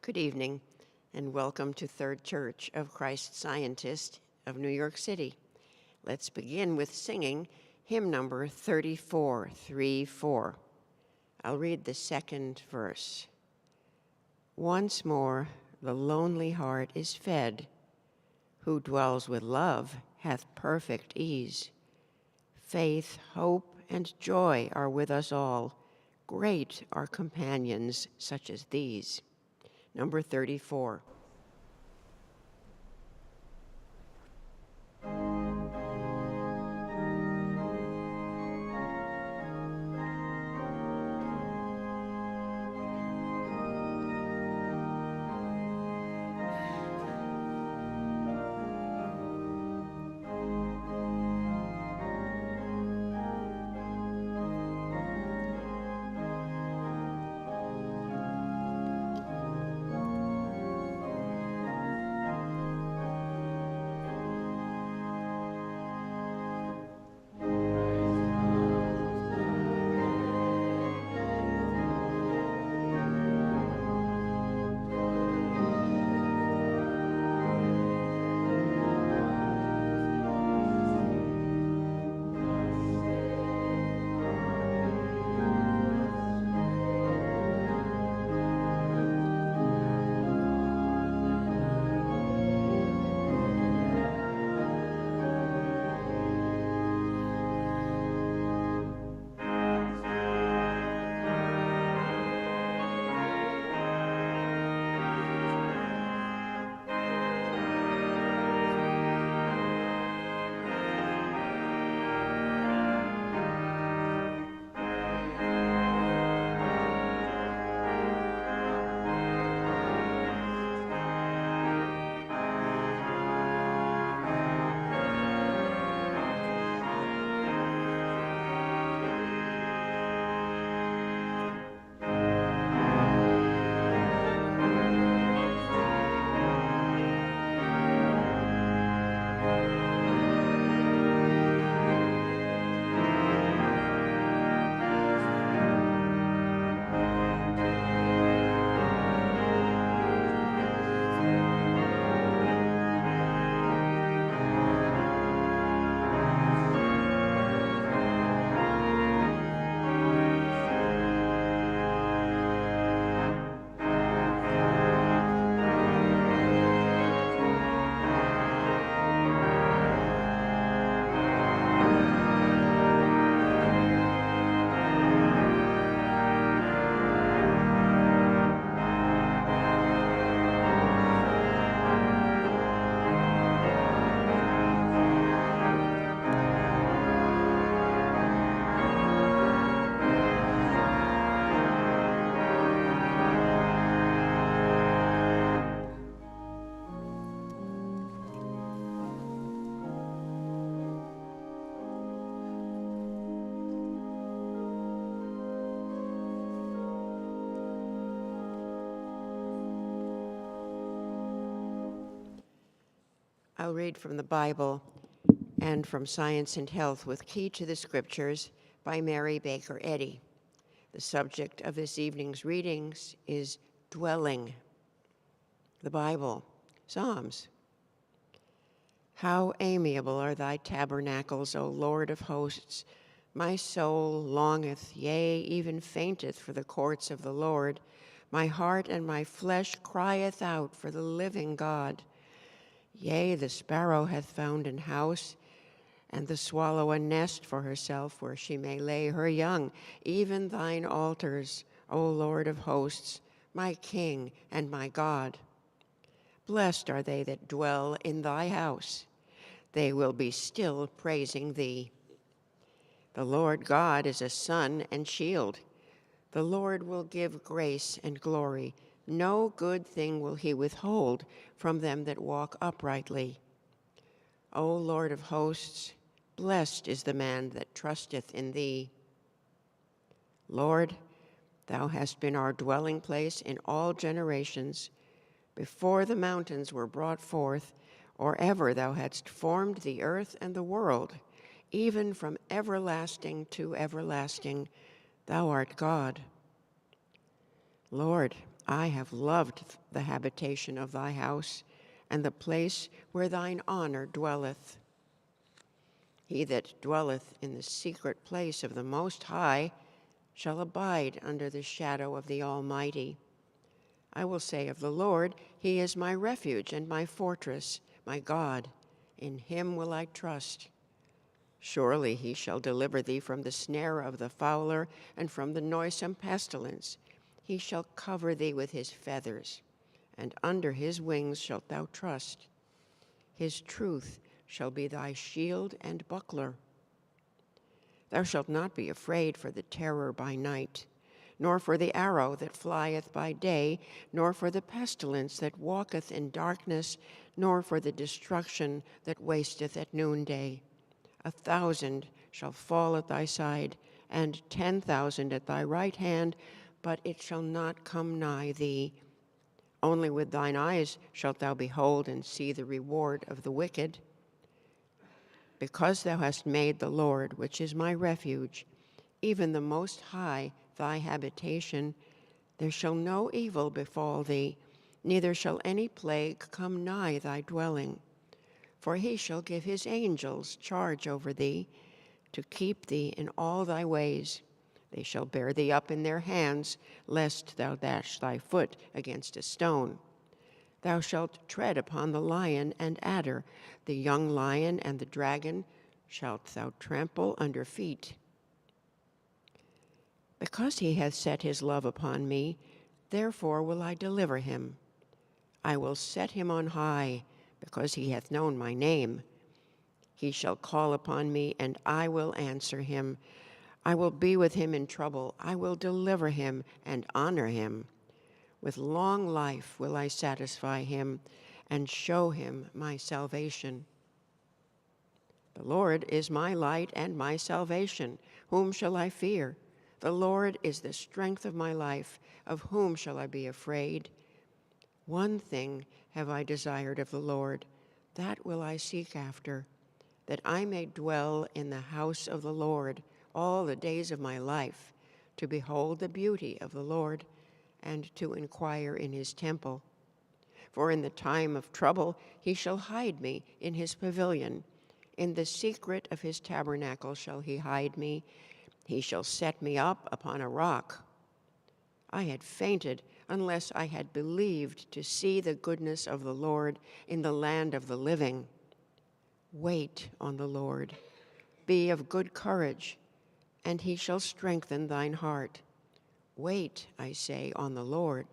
Good evening, and welcome to Third Church of Christ Scientist of New York City. Let's begin with singing hymn number 3434. I'll read the second verse. Once more the lonely heart is fed, who dwells with love hath perfect ease. Faith, hope, and joy are with us all. Great are companions such as these. Number 34. I'll read from the Bible and from Science and Health with Key to the Scriptures by Mary Baker Eddy. The subject of this evening's readings is dwelling. The Bible, Psalms. How amiable are thy tabernacles, O Lord of hosts! My soul longeth, yea, even fainteth for the courts of the Lord. My heart and my flesh crieth out for the living God. Yea, the sparrow hath found an house, and the swallow a nest for herself, where she may lay her young, even thine altars, O Lord of hosts, my King and my God. Blessed are they that dwell in thy house. They will be still praising thee. The Lord God is a sun and shield. The Lord will give grace and glory. No good thing will he withhold from them that walk uprightly. O Lord of hosts, blessed is the man that trusteth in thee. Lord, thou hast been our dwelling place in all generations. Before the mountains were brought forth, or ever thou hadst formed the earth and the world, even from everlasting to everlasting, thou art God. Lord, I have loved the habitation of thy house, and the place where thine honor dwelleth. He that dwelleth in the secret place of the Most High shall abide under the shadow of the Almighty. I will say of the Lord, he is my refuge and my fortress, my God. In him will I trust. Surely he shall deliver thee from the snare of the fowler and from the noisome pestilence. He shall cover thee with his feathers, and under his wings shalt thou trust. His truth shall be thy shield and buckler. Thou shalt not be afraid for the terror by night, nor for the arrow that flieth by day, nor for the pestilence that walketh in darkness, nor for the destruction that wasteth at noonday. 1,000 shall fall at thy side, and 10,000 at thy right hand, but it shall not come nigh thee. Only with thine eyes shalt thou behold and see the reward of the wicked. Because thou hast made the Lord, which is my refuge, even the Most High, thy habitation, there shall no evil befall thee, neither shall any plague come nigh thy dwelling. For he shall give his angels charge over thee, to keep thee in all thy ways. They shall bear thee up in their hands, lest thou dash thy foot against a stone. Thou shalt tread upon the lion and adder, the young lion and the dragon shalt thou trample under feet. Because he hath set his love upon me, therefore will I deliver him. I will set him on high, because he hath known my name. He shall call upon me, and I will answer him. I will be with him in trouble. I will deliver him and honor him. With long life will I satisfy him and show him my salvation. The Lord is my light and my salvation. Whom shall I fear? The Lord is the strength of my life. Of whom shall I be afraid? One thing have I desired of the Lord, that will I seek after, that I may dwell in the house of the Lord all the days of my life, to behold the beauty of the Lord, and to inquire in his temple. For in the time of trouble he shall hide me in his pavilion. In the secret of his tabernacle shall he hide me. He shall set me up upon a rock. I had fainted unless I had believed to see the goodness of the Lord in the land of the living. Wait on the Lord. Be of good courage, and he shall strengthen thine heart. Wait, I say, on the Lord.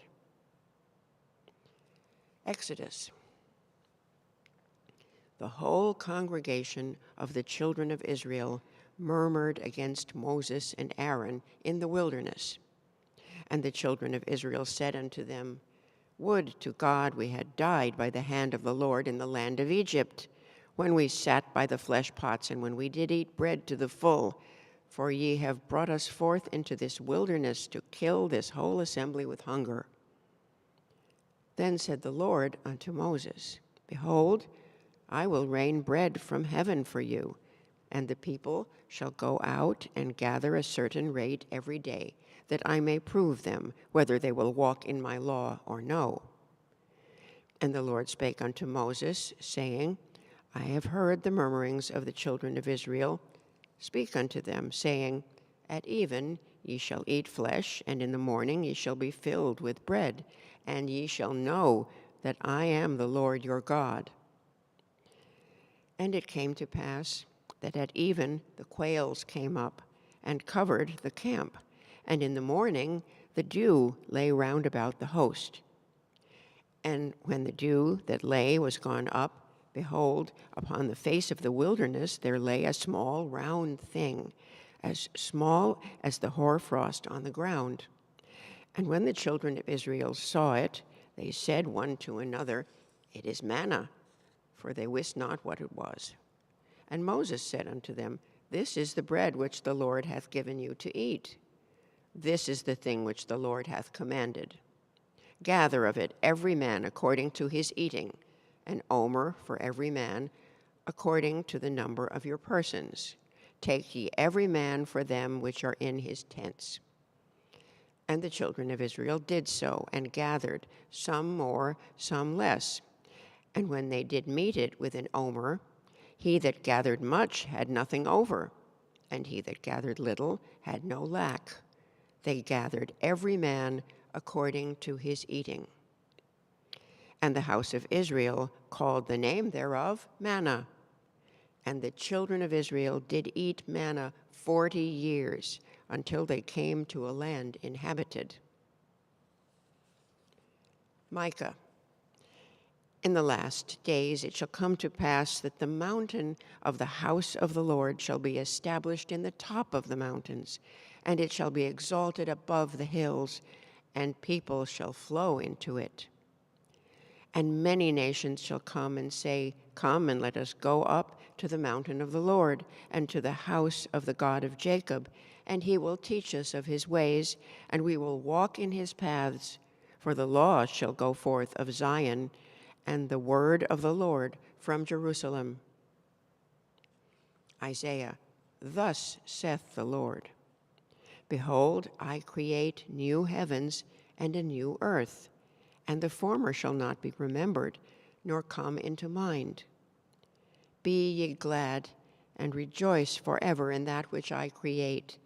Exodus. The whole congregation of the children of Israel murmured against Moses and Aaron in the wilderness. And the children of Israel said unto them, Would to God we had died by the hand of the Lord in the land of Egypt, when we sat by the flesh pots, and when we did eat bread to the full. For ye have brought us forth into this wilderness to kill this whole assembly with hunger. Then said the Lord unto Moses, Behold, I will rain bread from heaven for you, and the people shall go out and gather a certain rate every day, that I may prove them, whether they will walk in my law or no. And the Lord spake unto Moses, saying, I have heard the murmurings of the children of Israel. Speak unto them, saying, At even ye shall eat flesh, and in the morning ye shall be filled with bread, and ye shall know that I am the Lord your God. And it came to pass that at even the quails came up and covered the camp, and in the morning the dew lay round about the host. And when the dew that lay was gone up, behold, upon the face of the wilderness there lay a small round thing, as small as the hoarfrost on the ground. And when the children of Israel saw it, they said one to another, It is manna, for they wist not what it was. And Moses said unto them, This is the bread which the Lord hath given you to eat. This is the thing which the Lord hath commanded. Gather of it every man according to his eating, an omer for every man, according to the number of your persons. Take ye every man for them which are in his tents. And the children of Israel did so, and gathered, some more, some less. And when they did meet it with an omer, he that gathered much had nothing over, and he that gathered little had no lack. They gathered every man according to his eating. And the house of Israel called the name thereof manna. And the children of Israel did eat manna 40 years, until they came to a land inhabited. Micah. In the last days it shall come to pass that the mountain of the house of the Lord shall be established in the top of the mountains, and it shall be exalted above the hills, and people shall flow into it. And many nations shall come and say, Come and let us go up to the mountain of the Lord, and to the house of the God of Jacob, and he will teach us of his ways, and we will walk in his paths. For the law shall go forth of Zion, and the word of the Lord from Jerusalem. Isaiah. Thus saith the Lord, Behold, I create new heavens and a new earth, and the former shall not be remembered, nor come into mind. Be ye glad, and rejoice forever in that which I create.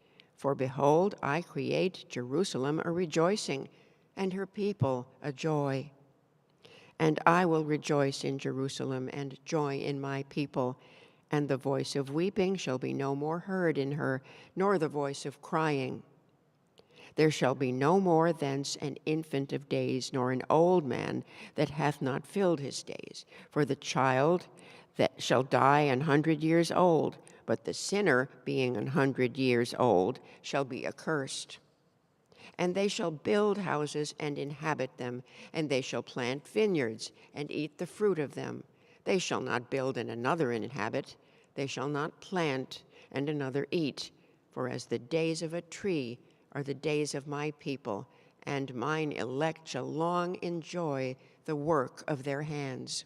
For behold, I create Jerusalem a rejoicing, and her people a joy. And I will rejoice in Jerusalem, and joy in my people. And the voice of weeping shall be no more heard in her, nor the voice of crying. There shall be no more thence an infant of days, nor an old man that hath not filled his days. For the child that shall die 100 years old, but the sinner, being 100 years old, shall be accursed. And they shall build houses and inhabit them, and they shall plant vineyards and eat the fruit of them. They shall not build and another inhabit. They shall not plant and another eat. For as the days of a tree are the days of my people, and mine elect shall long enjoy the work of their hands.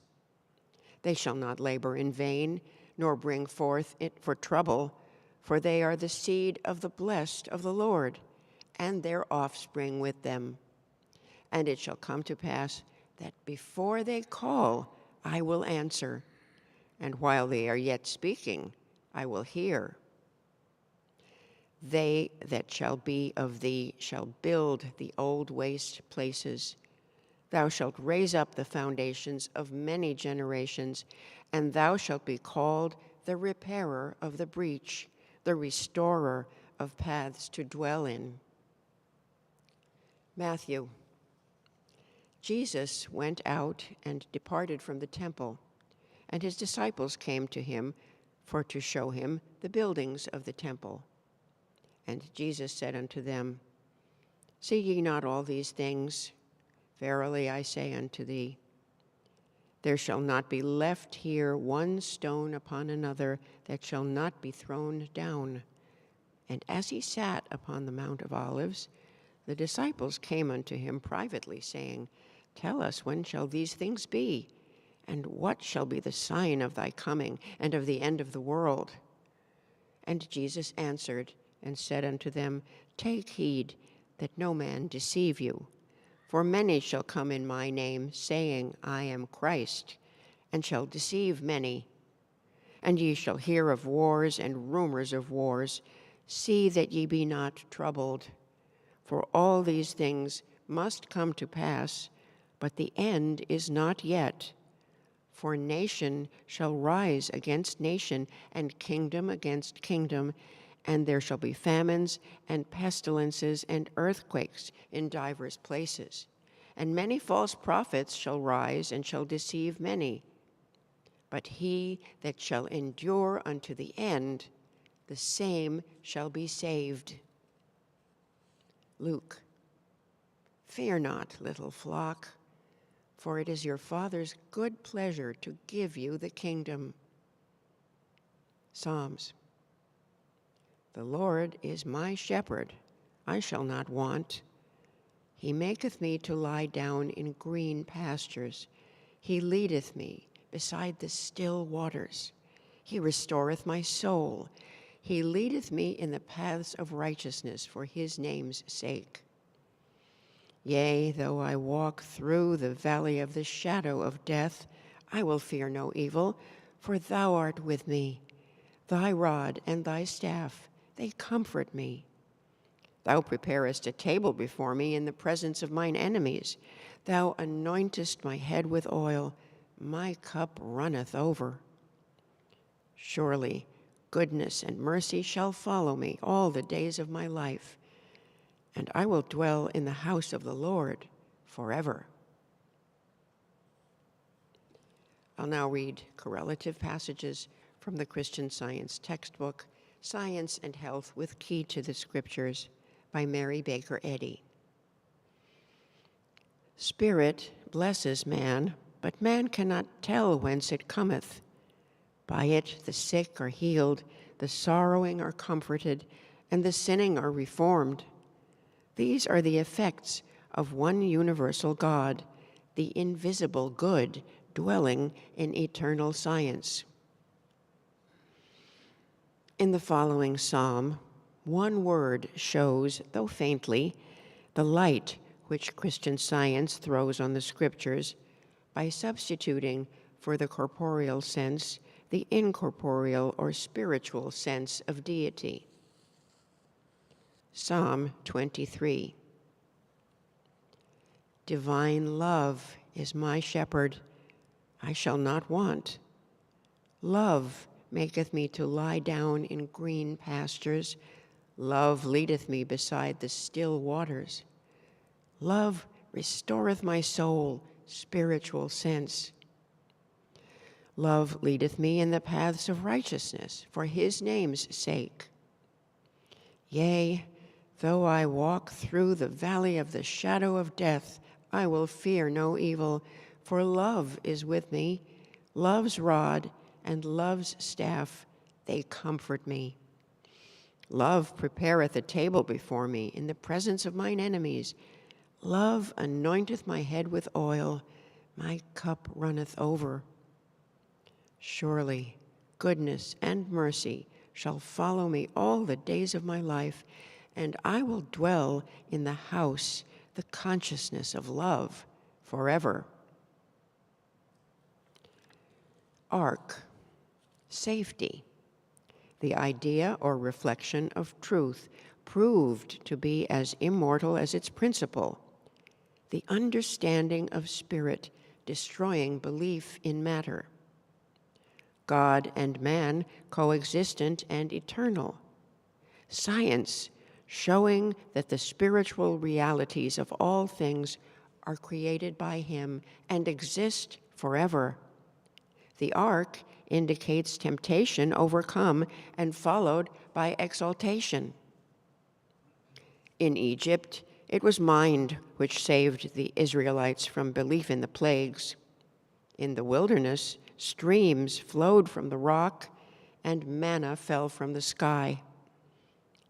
They shall not labor in vain, nor bring forth it for trouble, for they are the seed of the blessed of the Lord, and their offspring with them. And it shall come to pass that before they call, I will answer, and while they are yet speaking, I will hear. They that shall be of thee shall build the old waste places. Thou shalt raise up the foundations of many generations, and thou shalt be called the repairer of the breach, the restorer of paths to dwell in. Matthew. Jesus went out and departed from the temple, and his disciples came to him for to show him the buildings of the temple. And Jesus said unto them, See ye not all these things? Verily I say unto thee, there shall not be left here one stone upon another that shall not be thrown down. And as he sat upon the Mount of Olives, the disciples came unto him privately, saying, Tell us, when shall these things be? And what shall be the sign of thy coming and of the end of the world? And Jesus answered and said unto them, Take heed that no man deceive you. For many shall come in my name, saying, I am Christ, and shall deceive many. And ye shall hear of wars and rumors of wars. See that ye be not troubled. For all these things must come to pass, but the end is not yet. For nation shall rise against nation, and kingdom against kingdom, and there shall be famines and pestilences and earthquakes in divers places. And many false prophets shall rise and shall deceive many. But he that shall endure unto the end, the same shall be saved. Luke. Fear not, little flock, for it is your Father's good pleasure to give you the kingdom. Psalms. The Lord is my shepherd, I shall not want. He maketh me to lie down in green pastures. He leadeth me beside the still waters. He restoreth my soul. He leadeth me in the paths of righteousness for his name's sake. Yea, though I walk through the valley of the shadow of death, I will fear no evil, for thou art with me. Thy rod and thy staff, they comfort me. Thou preparest a table before me in the presence of mine enemies. Thou anointest my head with oil. My cup runneth over. Surely goodness and mercy shall follow me all the days of my life, and I will dwell in the house of the Lord forever. I'll now read correlative passages from the Christian Science textbook, Science and Health with Key to the Scriptures, by Mary Baker Eddy. Spirit blesses man, but man cannot tell whence it cometh. By it the sick are healed, the sorrowing are comforted, and the sinning are reformed. These are the effects of one universal God, the invisible good dwelling in eternal science. In the following psalm, one word shows, though faintly, the light which Christian Science throws on the Scriptures by substituting for the corporeal sense the incorporeal or spiritual sense of deity. Psalm 23. Divine love is my shepherd, I shall not want. Love maketh me to lie down in green pastures. Love leadeth me beside the still waters. Love restoreth my soul, spiritual sense. Love leadeth me in the paths of righteousness for his name's sake. Yea, though I walk through the valley of the shadow of death, I will fear no evil, for love is with me. Love's rod and love's staff, they comfort me. Love prepareth a table before me in the presence of mine enemies. Love anointeth my head with oil, my cup runneth over. Surely goodness and mercy shall follow me all the days of my life, and I will dwell in the house, the consciousness of love, forever. Ark, safety. The idea or reflection of truth proved to be as immortal as its principle. The understanding of spirit destroying belief in matter. God and man coexistent and eternal. Science showing that the spiritual realities of all things are created by him and exist forever. The ark indicates temptation overcome and followed by exaltation. In Egypt, it was mind which saved the Israelites from belief in the plagues. In the wilderness, streams flowed from the rock, and manna fell from the sky.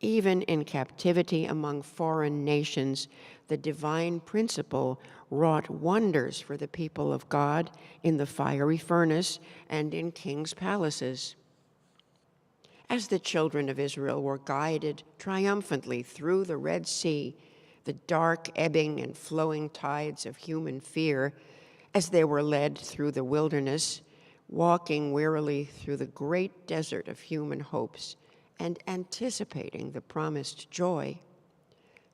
Even in captivity among foreign nations, the divine principle wrought wonders for the people of God in the fiery furnace and in kings' palaces. As the children of Israel were guided triumphantly through the Red Sea, the dark ebbing and flowing tides of human fear, as they were led through the wilderness, walking wearily through the great desert of human hopes and anticipating the promised joy,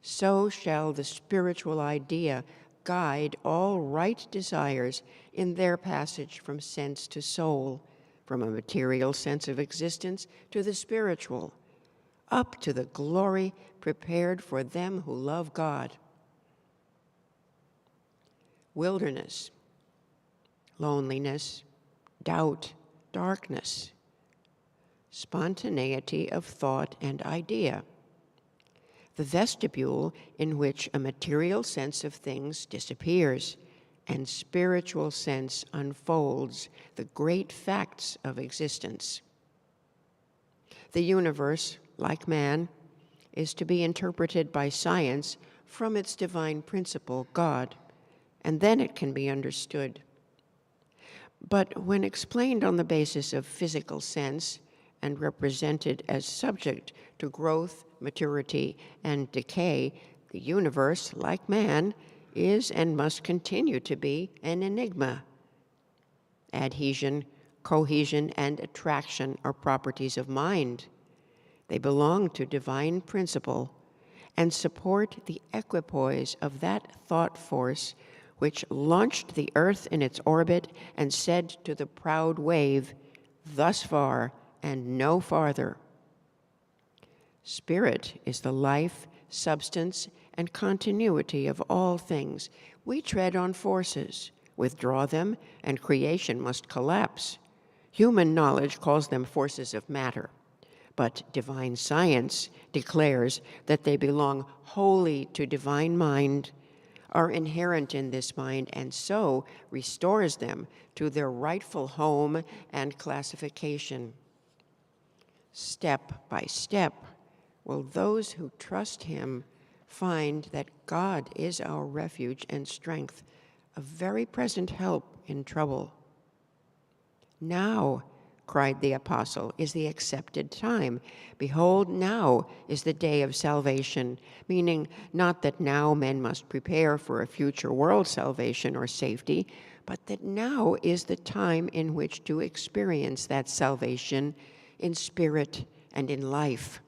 so shall the spiritual idea guide all right desires in their passage from sense to soul, from a material sense of existence to the spiritual, up to the glory prepared for them who love God. Wilderness, loneliness, doubt, darkness, spontaneity of thought and idea, the vestibule in which a material sense of things disappears and spiritual sense unfolds the great facts of existence. The universe, like man, is to be interpreted by science from its divine principle, God, and then it can be understood. But when explained on the basis of physical sense and represented as subject to growth, maturity, and decay, the universe, like man, is and must continue to be an enigma. Adhesion, cohesion, and attraction are properties of mind. They belong to divine principle and support the equipoise of that thought force which launched the earth in its orbit and said to the proud wave, "Thus far and no farther." Spirit is the life, substance, and continuity of all things. We tread on forces, withdraw them, and creation must collapse. Human knowledge calls them forces of matter, but divine science declares that they belong wholly to divine mind, are inherent in this mind, and so restores them to their rightful home and classification. Step by step, will those who trust him find that God is our refuge and strength, a very present help in trouble. Now, cried the apostle, is the accepted time. Behold, now is the day of salvation, meaning not that now men must prepare for a future world salvation or safety, but that now is the time in which to experience that salvation in spirit and in life.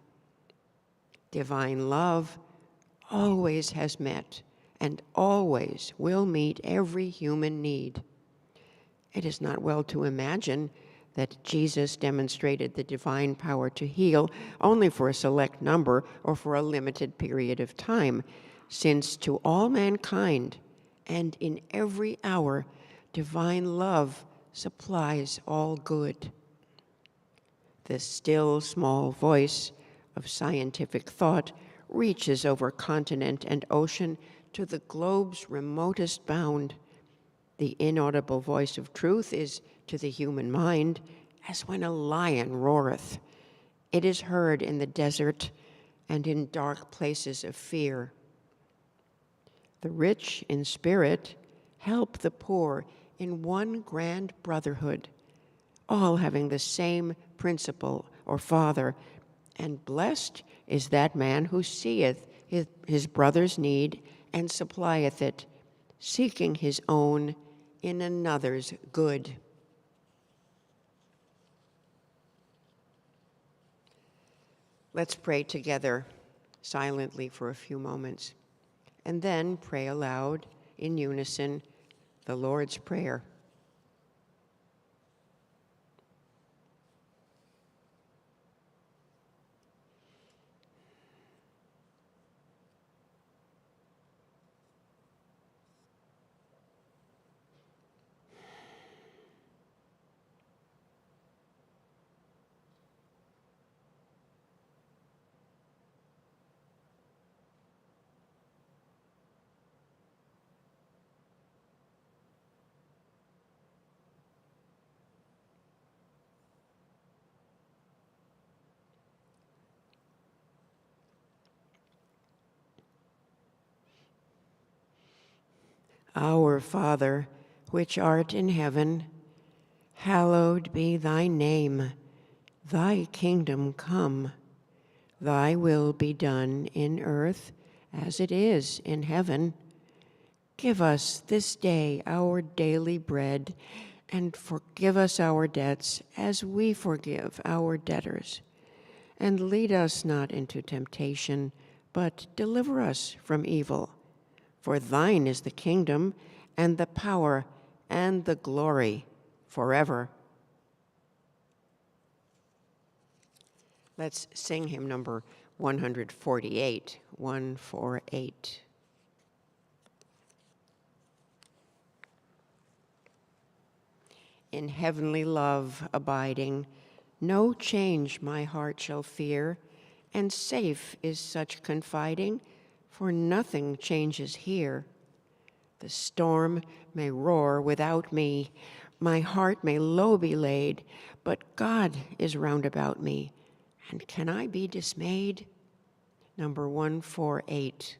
Divine love always has met and always will meet every human need. It is not well to imagine that Jesus demonstrated the divine power to heal only for a select number or for a limited period of time, since to all mankind and in every hour, divine love supplies all good. The still small voice of scientific thought reaches over continent and ocean to the globe's remotest bound. The inaudible voice of truth is to the human mind as when a lion roareth. It is heard in the desert and in dark places of fear. The rich in spirit help the poor in one grand brotherhood, all having the same principle or father, and blessed is that man who seeth his brother's need and supplieth it, seeking his own in another's good. Let's pray together silently for a few moments, and then pray aloud in unison the Lord's Prayer. Our Father, which art in heaven, hallowed be thy name. Thy kingdom come. Thy will be done in earth as it is in heaven. Give us this day our daily bread, and forgive us our debts as we forgive our debtors. And lead us not into temptation, but deliver us from evil. For thine is the kingdom, and the power, and the glory, forever. Let's sing hymn number 148, 148. In heavenly love abiding, no change my heart shall fear, and safe is such confiding, for nothing changes here. The storm may roar without me, my heart may low be laid, but God is round about me, and can I be dismayed? Number 148.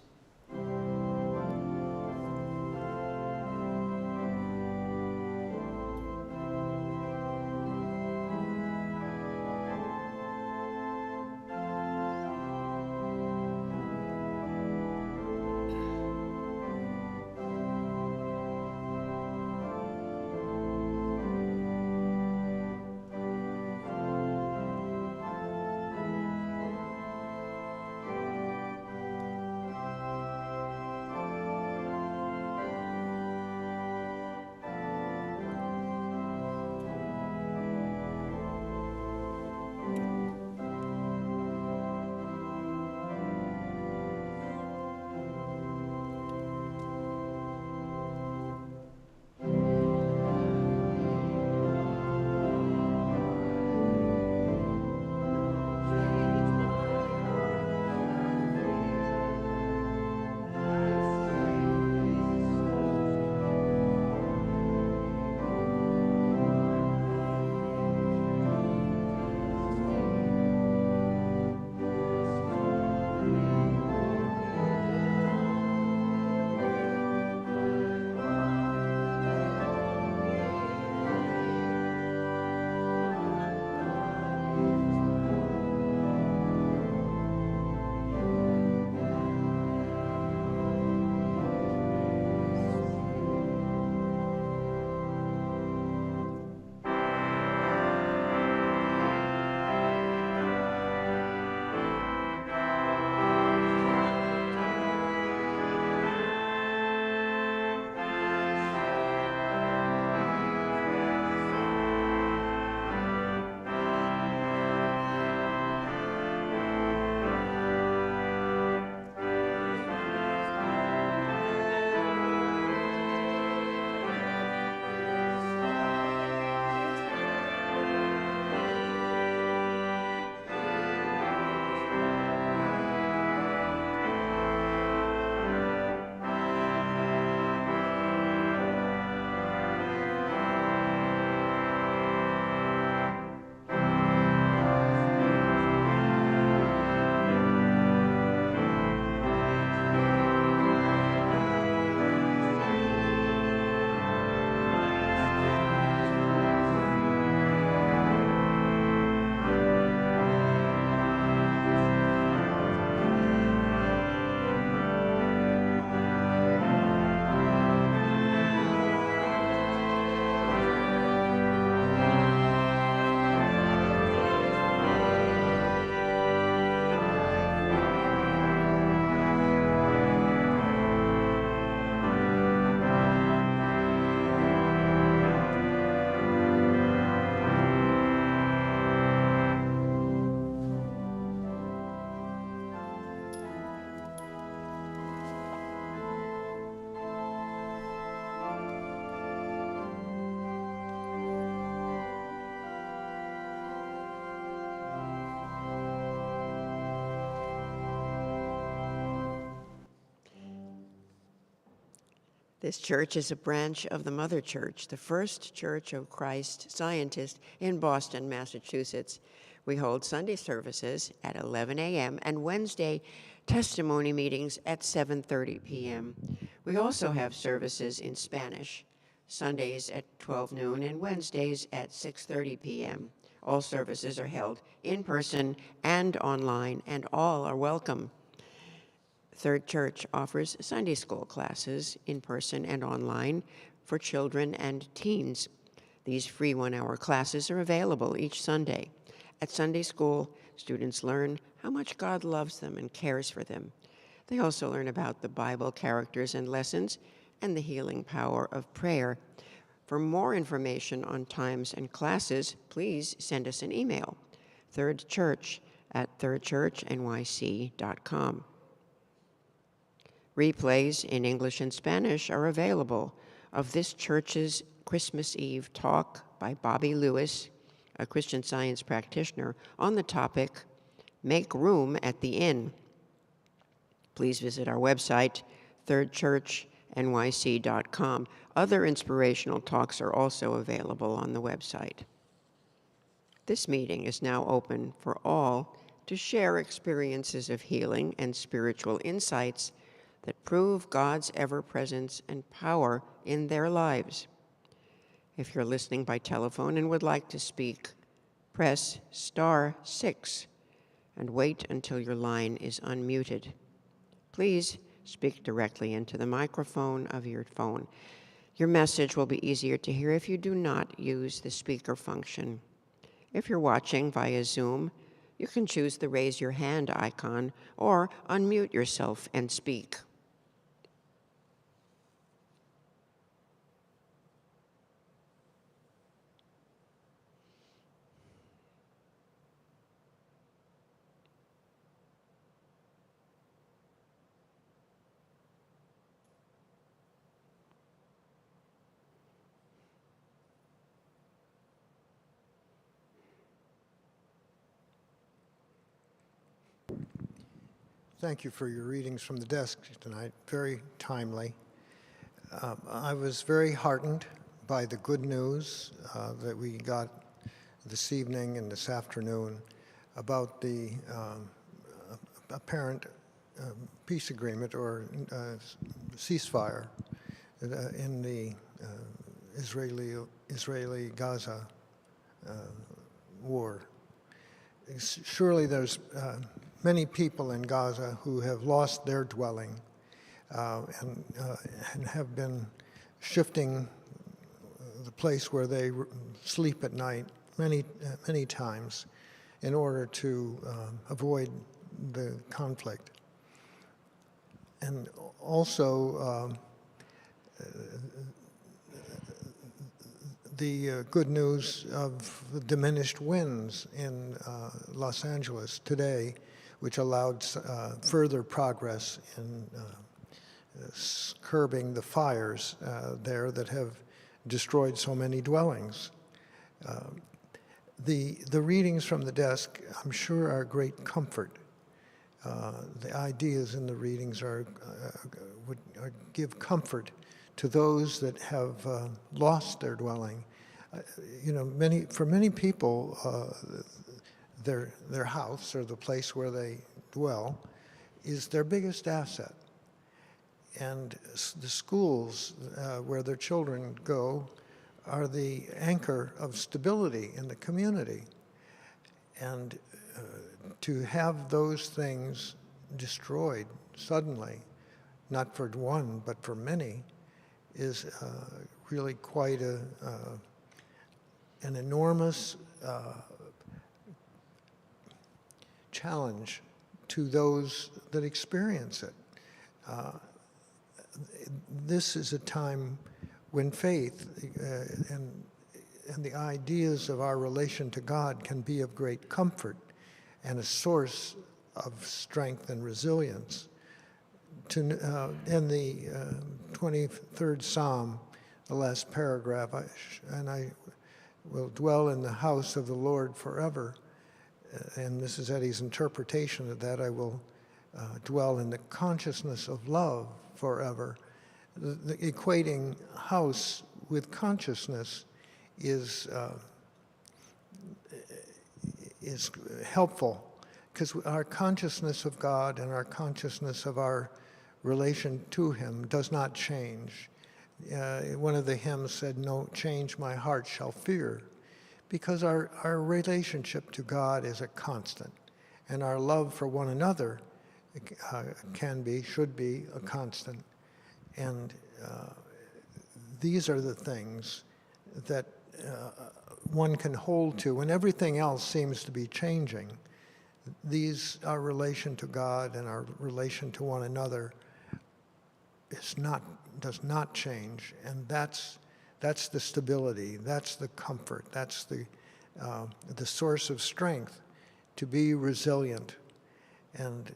This church is a branch of the Mother Church, the First Church of Christ Scientist in Boston, Massachusetts. We hold Sunday services at 11 a.m. and Wednesday testimony meetings at 7:30 p.m. We also have services in Spanish, Sundays at 12 noon and Wednesdays at 6:30 p.m. All services are held in person and online, and all are welcome. Third Church offers Sunday school classes in person and online for children and teens. These free one-hour classes are available each Sunday. At Sunday school, students learn how much God loves them and cares for them. They also learn about the Bible characters and lessons and the healing power of prayer. For more information on times and classes, please send us an email, thirdchurch@thirdchurchnyc.com. Replays in English and Spanish are available of this church's Christmas Eve talk by Bobby Lewis, a Christian Science practitioner, on the topic, Make Room at the Inn. Please visit our website, thirdchurchnyc.com. Other inspirational talks are also available on the website. This meeting is now open for all to share experiences of healing and spiritual insights that prove God's ever-presence and power in their lives. If you're listening by telephone and would like to speak, press *6 and wait until your line is unmuted. Please speak directly into the microphone of your phone. Your message will be easier to hear if you do not use the speaker function. If you're watching via Zoom, you can choose the raise your hand icon or unmute yourself and speak. Thank you for your readings from the desk tonight. Very timely. I was very heartened by the good news that we got this evening and this afternoon about the apparent peace agreement or ceasefire in the Israeli-Gaza war. Surely there's many people in Gaza who have lost their dwelling and have been shifting the place where they sleep at night many times in order to avoid the conflict. And also the good news of the diminished winds in Los Angeles today, which allowed further progress in curbing the fires there that have destroyed so many dwellings. The readings from the desk, I'm sure, are great comfort. The ideas in the readings would give comfort to those that have lost their dwelling. For many people, their house or the place where they dwell is their biggest asset. And the schools where their children go are the anchor of stability in the community. And to have those things destroyed suddenly, not for one, but for many, is really quite an enormous challenge to those that experience it. This is a time when faith and the ideas of our relation to God can be of great comfort and a source of strength and resilience. In the 23rd Psalm, the last paragraph, I will dwell in the house of the Lord forever. And this is Eddie's interpretation of that. I will dwell in the consciousness of love forever. the equating house with consciousness is helpful, because our consciousness of God and our consciousness of our relation to Him does not change. One of the hymns said, "No change my heart shall fear," because our relationship to God is a constant, and our love for one another should be a constant. And these are the things that one can hold to when everything else seems to be changing. Our relation to God and our relation to one another does not change, and that's the stability, that's the comfort, that's the source of strength to be resilient and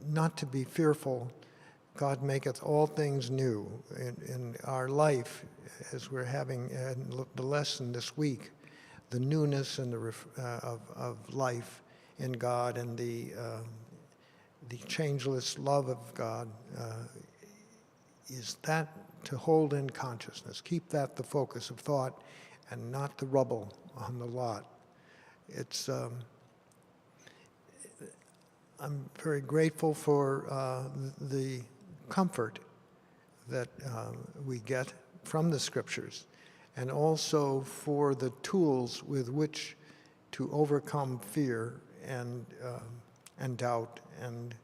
not to be fearful. God maketh all things new in our life, as we're having the lesson this week, the newness and of life in God, and the changeless love of God is that to hold in consciousness. Keep that the focus of thought and not the rubble on the lot. I'm very grateful for the comfort that we get from the Scriptures, and also for the tools with which to overcome fear and doubt and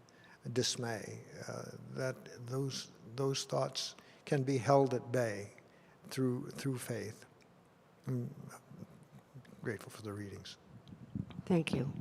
dismay. That those thoughts can be held at bay through faith. I'm grateful for the readings. Thank you.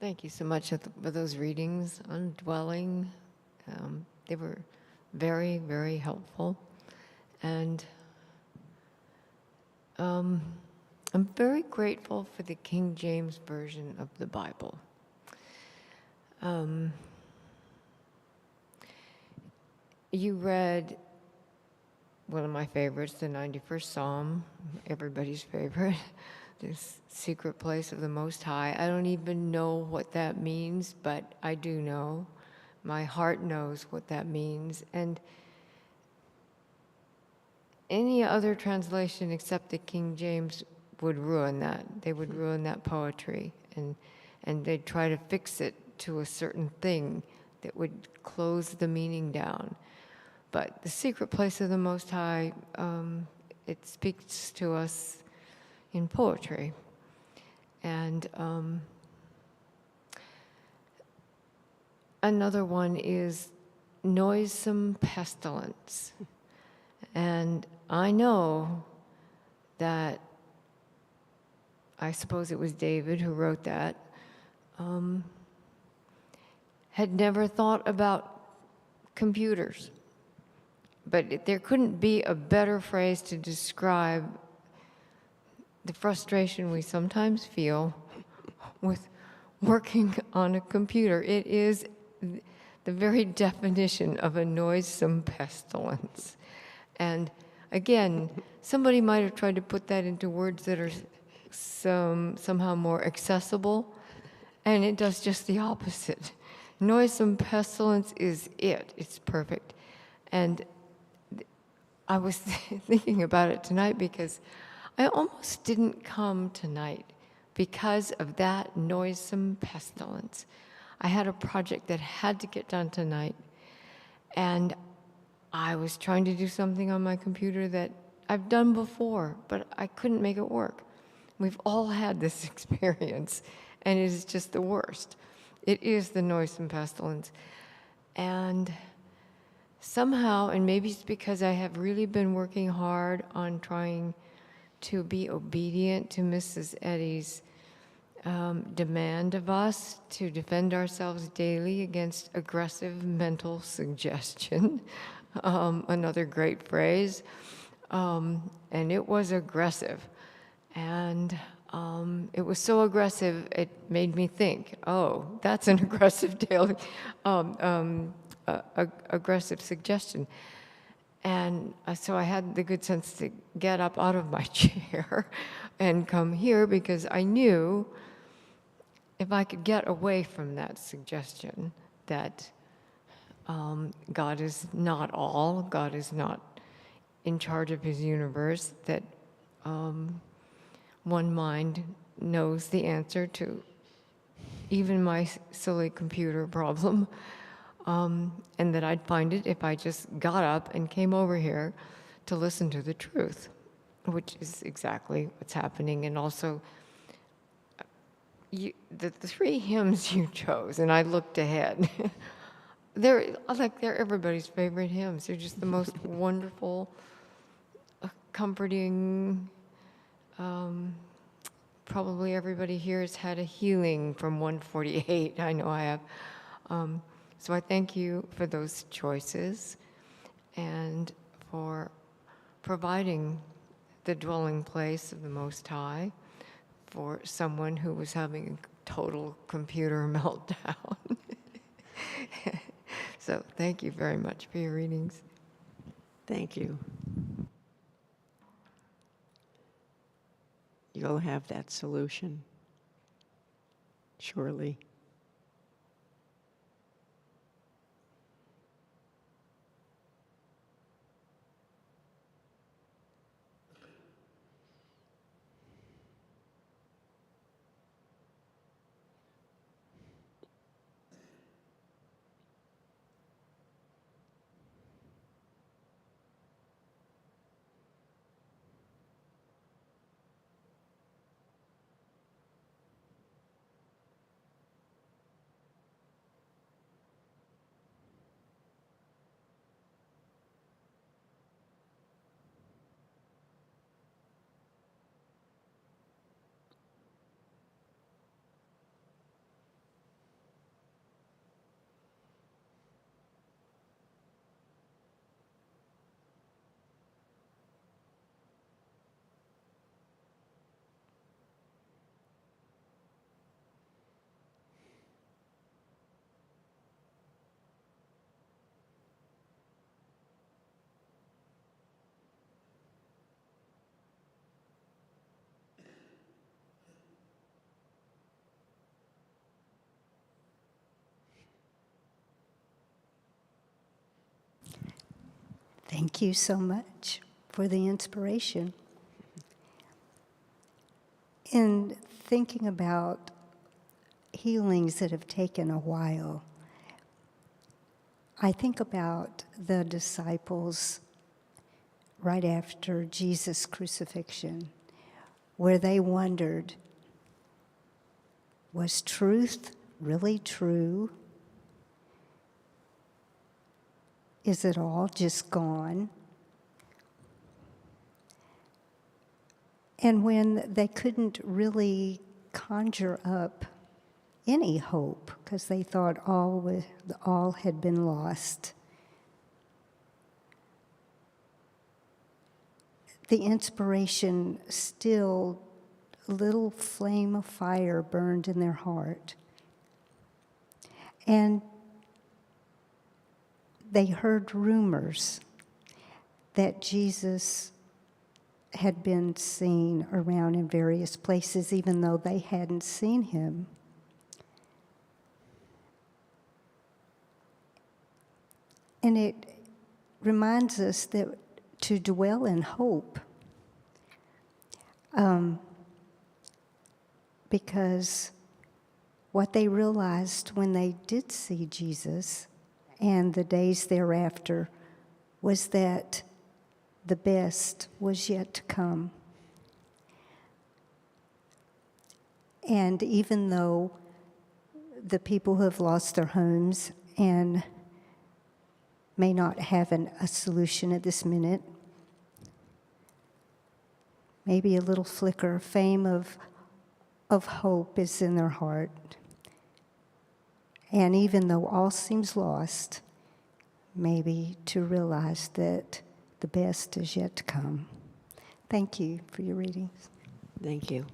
Thank you so much for those readings on dwelling. They were very, very helpful. And I'm very grateful for the King James Version of the Bible. You read one of my favorites, the 91st Psalm, everybody's favorite, this secret place of the Most High. I don't even know what that means, but I do know. My heart knows what that means. And any other translation except the King James would ruin that. They would ruin that poetry, and they'd try to fix it to a certain thing that would close the meaning down. But the secret place of the Most High, it speaks to us in poetry. And another one is noisome pestilence. And I know that, I suppose it was David who wrote that, had never thought about computers. But there couldn't be a better phrase to describe the frustration we sometimes feel with working on a computer. It is the very definition of a noisome pestilence. And again, somebody might have tried to put that into words that are somehow more accessible, and it does just the opposite. Noisome pestilence is it. It's perfect. And I was thinking about it tonight because I almost didn't come tonight because of that noisome pestilence. I had a project that had to get done tonight, and I was trying to do something on my computer that I've done before, but I couldn't make it work. We've all had this experience, and it is just the worst. It is the noisome pestilence. And somehow, and maybe it's because I have really been working hard on trying to be obedient to Mrs. Eddy's demand of us to defend ourselves daily against aggressive mental suggestion, another great phrase, and it was aggressive. And it was so aggressive, it made me think, oh, that's an aggressive daily, aggressive suggestion. And so I had the good sense to get up out of my chair and come here because I knew if I could get away from that suggestion that God is not all, God is not in charge of his universe, that one mind knows the answer to even my silly computer problem, and that I'd find it if I just got up and came over here to listen to the truth, which is exactly what's happening. And also, the three hymns you chose, and I looked ahead, they're everybody's favorite hymns. They're just the most wonderful, comforting. Probably everybody here has had a healing from 148. I know I have. So I thank you for those choices and for providing the dwelling place of the Most High for someone who was having a total computer meltdown. So thank you very much for your readings. Thank you. You'll have that solution, surely. Thank you so much for the inspiration. In thinking about healings that have taken a while, I think about the disciples right after Jesus' crucifixion, where they wondered, was truth really true? Is it all just gone? And when they couldn't really conjure up any hope, because they thought all had been lost, the inspiration still, a little flame of fire burned in their heart. And they heard rumors that Jesus had been seen around in various places, even though they hadn't seen him. And it reminds us that to dwell in hope, because what they realized when they did see Jesus and the days thereafter was that the best was yet to come. And even though the people who have lost their homes and may not have a solution at this minute, maybe a little flicker, flame of hope is in their heart. And even though all seems lost, maybe to realize that the best is yet to come. Thank you for your readings. Thank you.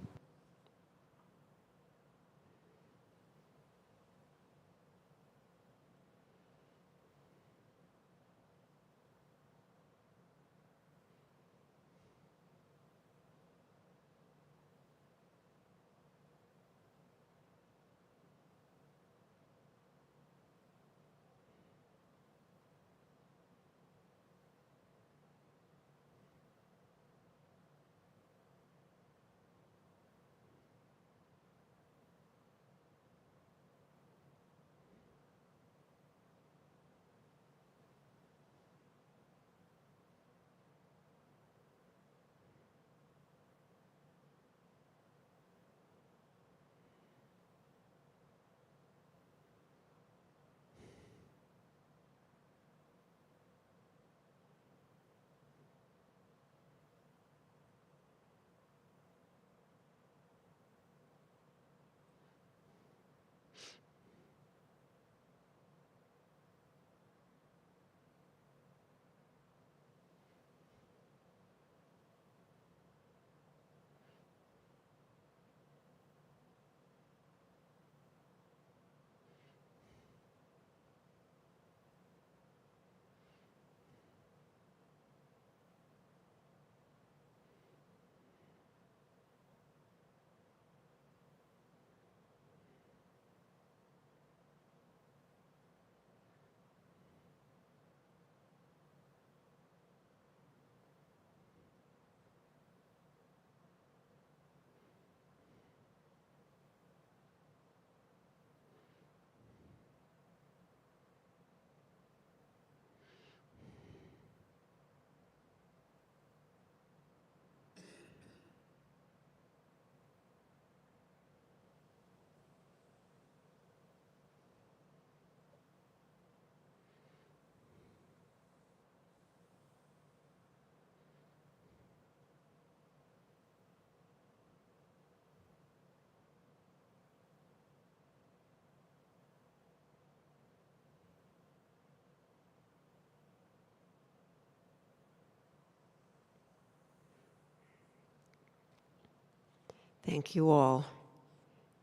Thank you all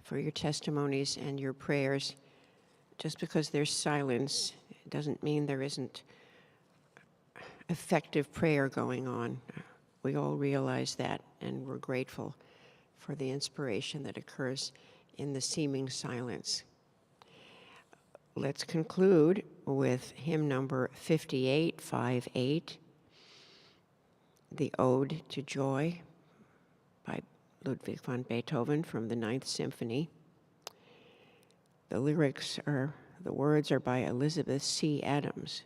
for your testimonies and your prayers. Just because there's silence doesn't mean there isn't effective prayer going on. We all realize that, and we're grateful for the inspiration that occurs in the seeming silence. Let's conclude with hymn number 5858, the Ode to Joy by Ludwig van Beethoven from the Ninth Symphony. The words are by Elizabeth C. Adams.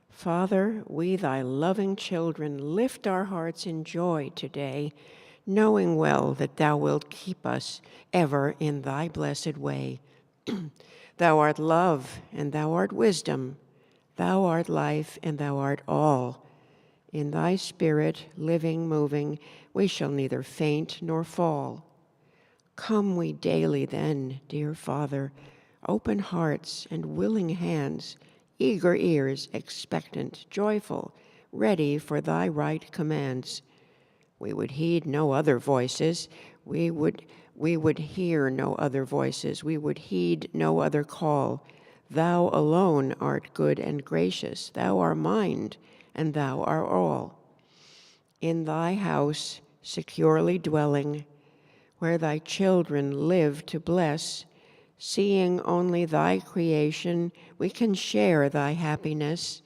Father, we thy loving children lift our hearts in joy today, knowing well that thou wilt keep us ever in thy blessed way. Thou art love, and thou art wisdom. Thou art life, and thou art all. In thy spirit, living, moving, we shall neither faint nor fall. Come we daily then, dear Father, open hearts and willing hands, eager ears, expectant, joyful, ready for thy right commands. We would heed no other voices. We would hear no other voices. We would heed no other call. Thou alone art good and gracious. Thou art mind, and thou art all. In thy house, securely dwelling, where thy children live to bless, seeing only thy creation, we can share thy happiness,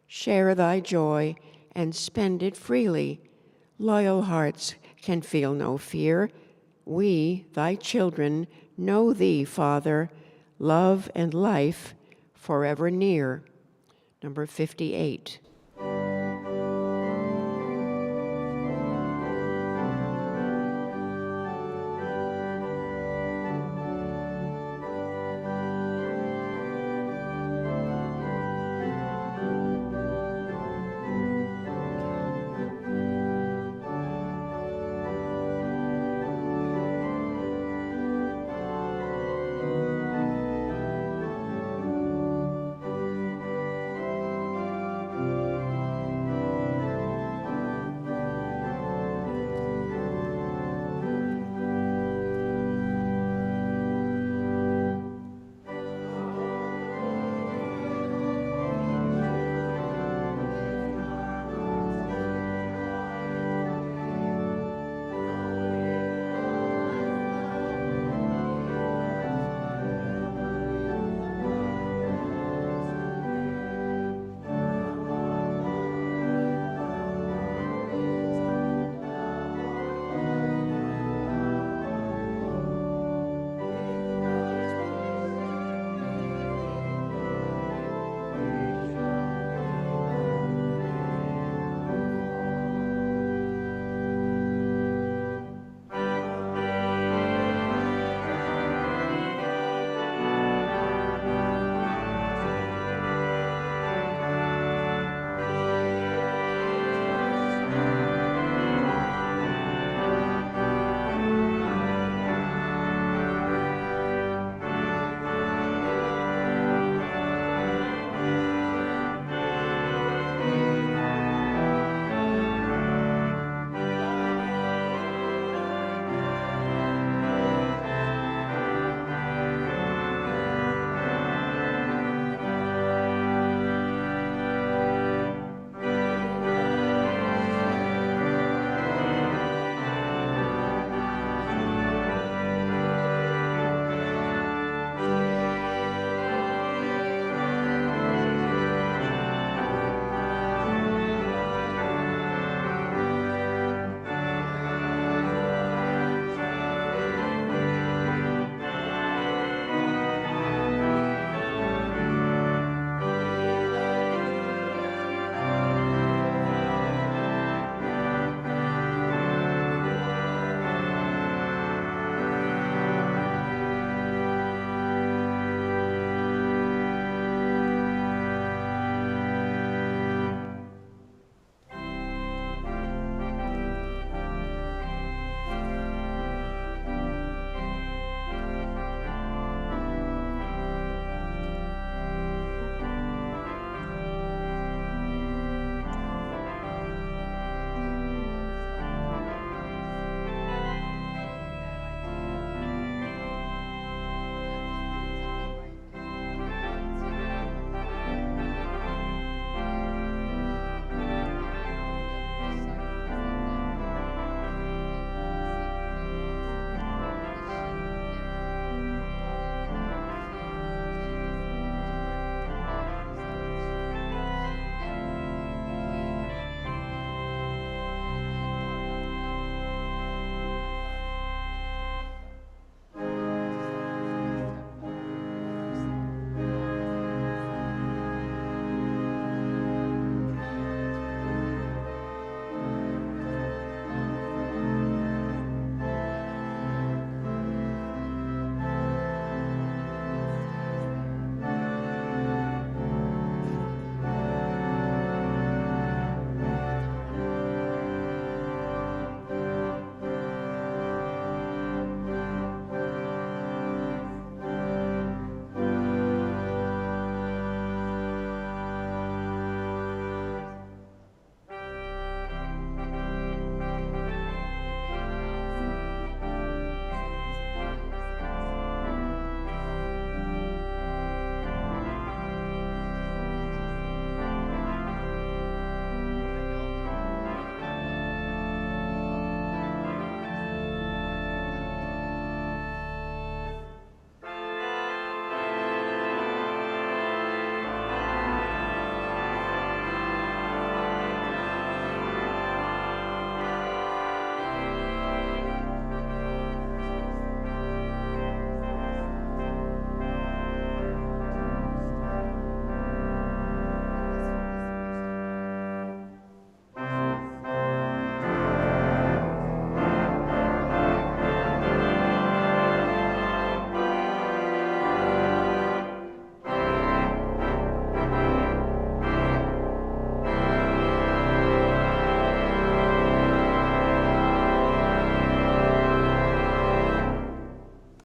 share thy joy, and spend it freely. Loyal hearts can feel no fear. We, thy children, know thee, Father, love and life forever near. Number 58.